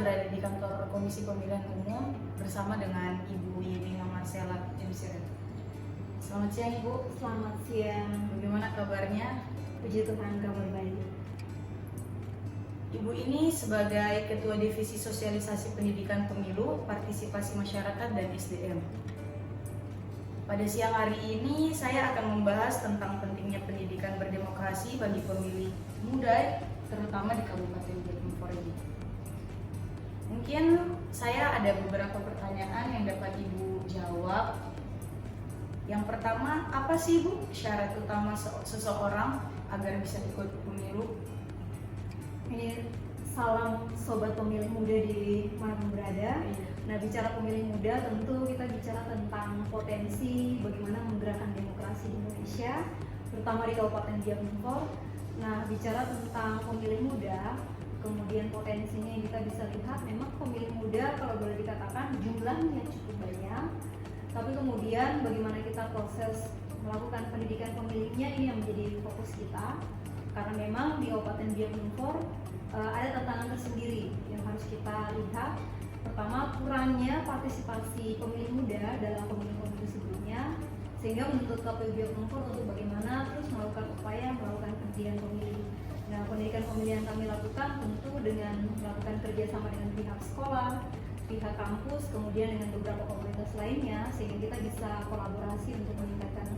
berada di kantor Komisi Pemilihan Umum bersama dengan Ibu Yemina Marcella Jemsiret. Selamat siang Ibu. Selamat siang. Bagaimana kabarnya? Puji Tuhan, kabar baik. Ibu ini sebagai Ketua Divisi Sosialisasi Pendidikan Pemilu, Partisipasi Masyarakat dan SDM. Pada siang hari ini saya akan membahas tentang pentingnya pendidikan berdemokrasi bagi pemilih muda, terutama di Kabupaten Biak ini. Mungkin saya ada beberapa pertanyaan yang dapat Ibu jawab. Yang pertama, apa sih Bu syarat utama seseorang agar bisa ikut pemilu? Ini salam sobat pemilih muda di mana berada. Nah, bicara pemilih muda tentu kita bicara tentang potensi bagaimana menggerakkan demokrasi di Indonesia, terutama di Kabupaten Biak. Nah, bicara tentang pemilih muda, kemudian potensinya yang kita bisa lihat, memang pemilih muda kalau boleh dikatakan jumlahnya cukup banyak, tapi kemudian bagaimana kita proses melakukan pendidikan pemilihnya ini yang menjadi fokus kita, karena memang di Kabupaten Biak ada tantangan tersendiri yang harus kita lihat. Pertama, kurangnya partisipasi pemilih muda dalam pemilu-pemilu sebelumnya, sehingga menuntut KPU Biak untuk bagaimana terus melakukan upaya melakukan pendidikan pemilih. Nah, pendidikan pemilih yang kami lakukan tentu dengan melakukan kerjasama dengan pihak sekolah, pihak kampus, kemudian dengan beberapa komunitas lainnya, sehingga kita bisa kolaborasi untuk meningkatkan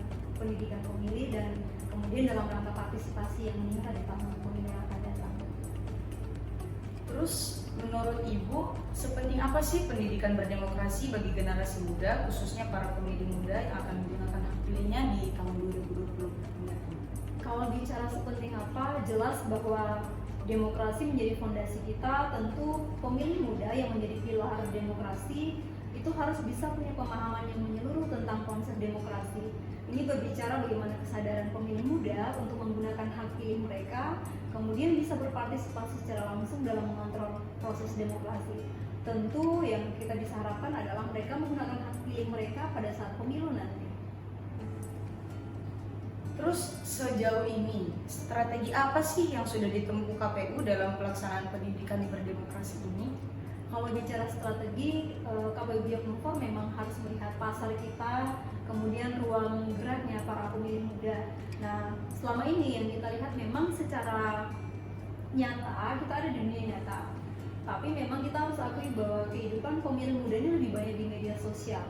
pendidikan pemilih dan kemudian dalam rangka partisipasi yang meningkat di tahun pemilu yang akan datang. Terus menurut Ibu, sepenting apa sih pendidikan berdemokrasi bagi generasi muda, khususnya para pemilih muda yang akan menggunakan hak pilihnya di tahun 2020 mendatang? Kalau bicara sepenting apa, jelas bahwa demokrasi menjadi fondasi kita. Tentu pemilih muda yang menjadi pilar demokrasi itu harus bisa punya pemahaman yang menyeluruh tentang konsep demokrasi. Ini berbicara bagaimana kesadaran pemilih muda untuk menggunakan hak pilih mereka, kemudian bisa berpartisipasi secara langsung dalam mengontrol proses demokrasi. Tentu yang kita bisa harapkan adalah mereka menggunakan hak pilih mereka pada saat pemilu nanti. Terus sejauh ini, strategi apa sih yang sudah ditempuh KPU dalam pelaksanaan pendidikan berdemokrasi ini? Kalau bicara strategi, KPU Biak memang harus melihat pasar kita, kemudian ruang geraknya para pemilih muda. Nah, selama ini yang kita lihat memang secara nyata kita ada di dunia nyata, tapi memang kita harus akui bahwa kehidupan pemilih muda ini lebih banyak di media sosial.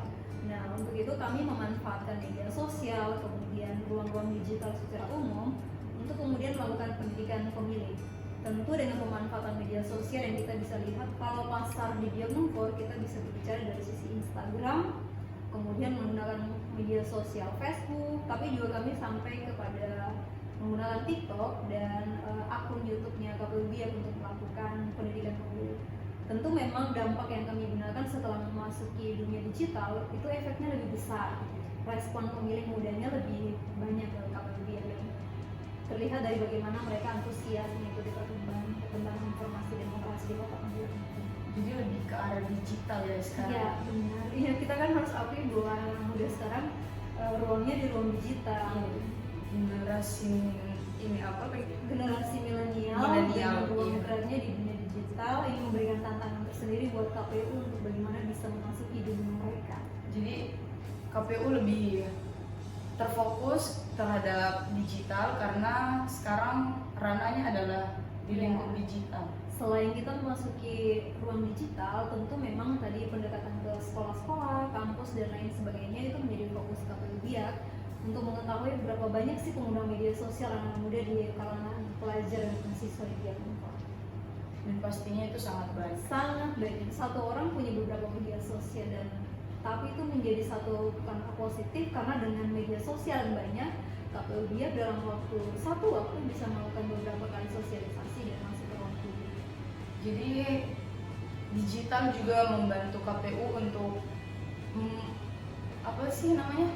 Nah, untuk itu kami memanfaatkan media sosial, kemudian ruang-ruang digital secara umum untuk kemudian melakukan pendidikan pemilih. Tentu dengan pemanfaatan media sosial yang kita bisa lihat, kalau pasar di Biak kita bisa berbicara dari sisi Instagram, kemudian menggunakan media sosial Facebook, tapi juga kami sampai kepada menggunakan TikTok dan akun YouTube-nya KPU Biak untuk melakukan pendidikan pemilih. Tentu memang dampak yang kami gunakan setelah memasuki dunia digital itu efeknya lebih besar. Respon pemilih mudanya lebih banyak dari KPU Biak. Terlihat dari bagaimana mereka antusias mengikuti perkembangan informasi demokrasi di Kota Biak. Jadi lebih ke arah digital ya sekarang? Iya, benar. Iya, kita kan harus akui bahwa anak muda sekarang ruangnya di ruang digital. Generasi ini apa? Generasi milenial dengan ruang geraknya di dunia digital, ini memberikan tantangan tersendiri buat KPU untuk bagaimana bisa memasuki dunia mereka. Jadi KPU lebih terfokus terhadap digital karena sekarang ranahnya adalah di lingkup digital. Selain kita memasuki ruang digital, tentu memang tadi pendekatan ke sekolah-sekolah, kampus dan lain sebagainya itu menjadi fokus KPU Biak untuk mengetahui berapa banyak sih pengguna media sosial anak muda di kalangan pelajar dan mahasiswa di Biak. Dan pastinya itu sangat baik. Sangat banyak. Satu orang punya beberapa media sosial dan tapi itu menjadi satu langkah positif karena dengan media sosial yang banyak, KPU Biak dalam satu waktu bisa melakukan beberapa kali sosialisasi dan masuk ke ruang publik. Jadi digital juga membantu KPU untuk apa sih namanya?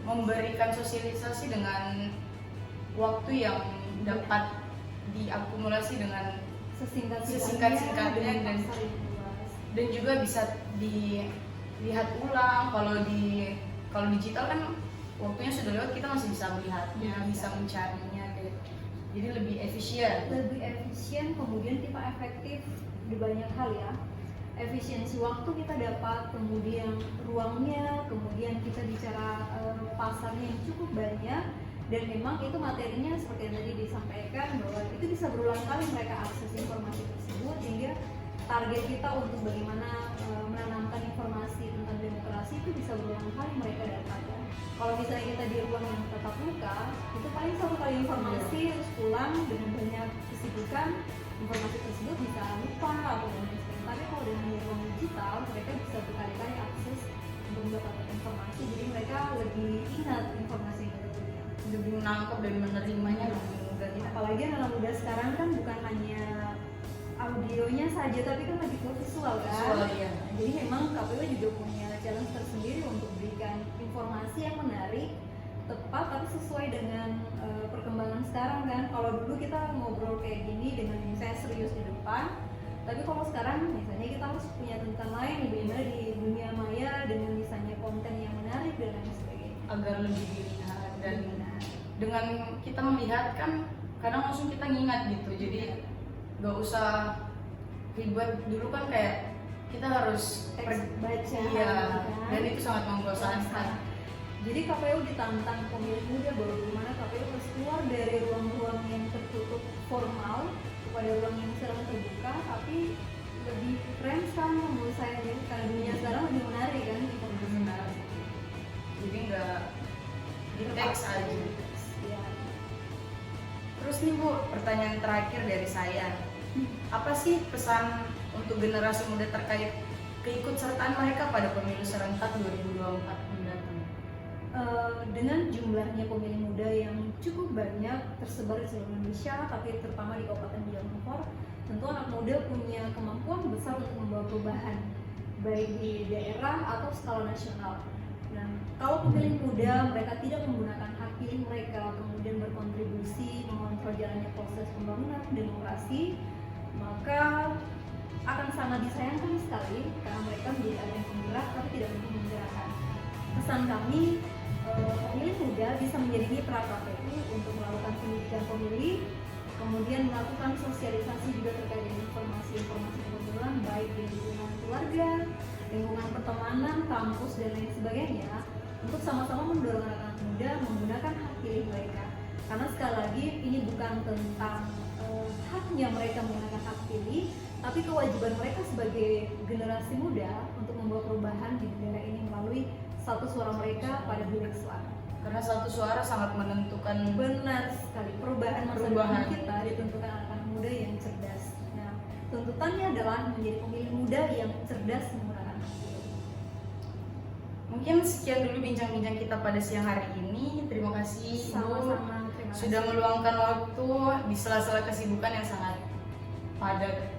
Memberikan sosialisasi dengan waktu yang dapat diakumulasi dengan sesingkat-singkatnya dan juga bisa dilihat ulang. Kalau digital kan waktunya sudah lewat, kita masih bisa melihatnya, bisa mencarinya gitu. Jadi lebih efisien, kemudian kita efektif di banyak hal ya. Efisiensi waktu kita dapat, kemudian ruangnya, kemudian kita bicara pasarnya yang cukup banyak, dan memang itu materinya seperti yang tadi disampaikan bahwa itu bisa berulang kali mereka akses informasi tersebut, sehingga target kita untuk bagaimana menanamkan informasi tentang demokrasi itu bisa berulang kali mereka dapatkan. Kalau misalnya kita di ruang yang tatap muka, itu paling satu kali informasi terus pulang dengan banyak kesibukan, informasi tersebut bisa lupa atau dan lain sebagainya. Tapi kalau dengan ruang digital, mereka bisa berkali-kali akses untuk mendapatkan informasi, jadi mereka lebih ingat informasi yang mereka punya, lebih menangkap dan menerimanya lebih mudah. apalagi anak muda sekarang kan bukan hanya audionya saja, tapi kan lagi ke visual kan. Visual, iya. Jadi memang KPU juga punya challenge tersendiri untuk berikan informasi yang menarik, tepat, tapi sesuai dengan perkembangan sekarang kan. Kalau dulu kita ngobrol kayak gini dengan misalnya serius di depan, tapi kalau sekarang misalnya kita harus punya tuntutan lain, bagaimana di dunia maya dengan misalnya konten yang menarik dan lain sebagainya. Agar lebih dilihat dan dengan kita melihat kan kadang langsung kita ngingat gitu, jadi gak usah ribet. Dulu kan kayak kita harus baca, iya, kan? dan itu sangat membosankan. Jadi KPU ditantang pemilih muda bahwa bagaimana KPU harus keluar dari ruang-ruang yang tertutup formal kepada ruang yang sedang terbuka, tapi lebih keren sekarang menurut saya, jadi karena dunia sekarang lebih menarik kan informasi. Benar. Jadi nggak di teks aja. Ya. Terus nih Bu, pertanyaan terakhir dari saya, apa sih pesan untuk generasi muda terkait keikutsertaan mereka pada pemilu serentak 2024 mendatang? Dengan jumlahnya pemilih muda yang cukup banyak tersebar di seluruh Indonesia, tapi terutama di Kabupaten Bilangnongfor, tentu anak muda punya kemampuan besar untuk membawa perubahan baik di daerah atau skala nasional. Nah, kalau pemilih muda mereka tidak menggunakan hak pilih mereka, kemudian berkontribusi mengontrol jalannya proses pembangunan demokrasi, maka akan sangat disayangkan sekali karena mereka menjadi agen penggerak tapi tidak mampu menggerakkan. Pesan kami, pemilih muda bisa menjadi mitra KPU untuk melakukan pendidikan pemilih, kemudian melakukan sosialisasi juga terkait dengan informasi-informasi pemiluan baik di lingkungan keluarga, lingkungan pertemanan, kampus dan lain sebagainya, untuk sama-sama mendorong anak-anak muda menggunakan hak pilih mereka. Karena sekali lagi ini bukan tentang haknya mereka menggunakan hak pilih, tapi kewajiban mereka sebagai generasi muda untuk membawa perubahan di negara ini melalui satu suara mereka pada bilik suara. Karena satu suara sangat menentukan. Benar sekali, perubahan masa depan kita ditentukan anak-anak muda yang cerdas. Nah, tuntutannya adalah menjadi pemilih muda yang cerdas menggunakan hak pilih. Mungkin sekian dulu bincang-bincang kita pada siang hari ini. Terima kasih Sama-sama, terima kasih. sudah meluangkan waktu di sela-sela kesibukan yang sangat padat.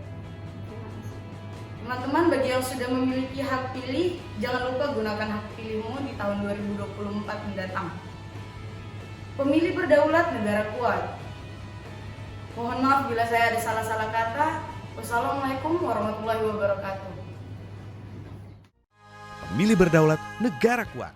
Teman-teman, bagi yang sudah memiliki hak pilih, jangan lupa gunakan hak pilihmu di tahun 2024 mendatang. Pemilih berdaulat, negara kuat. Mohon maaf bila saya ada salah-salah kata. Wassalamualaikum warahmatullahi wabarakatuh. Pemilih berdaulat, negara kuat.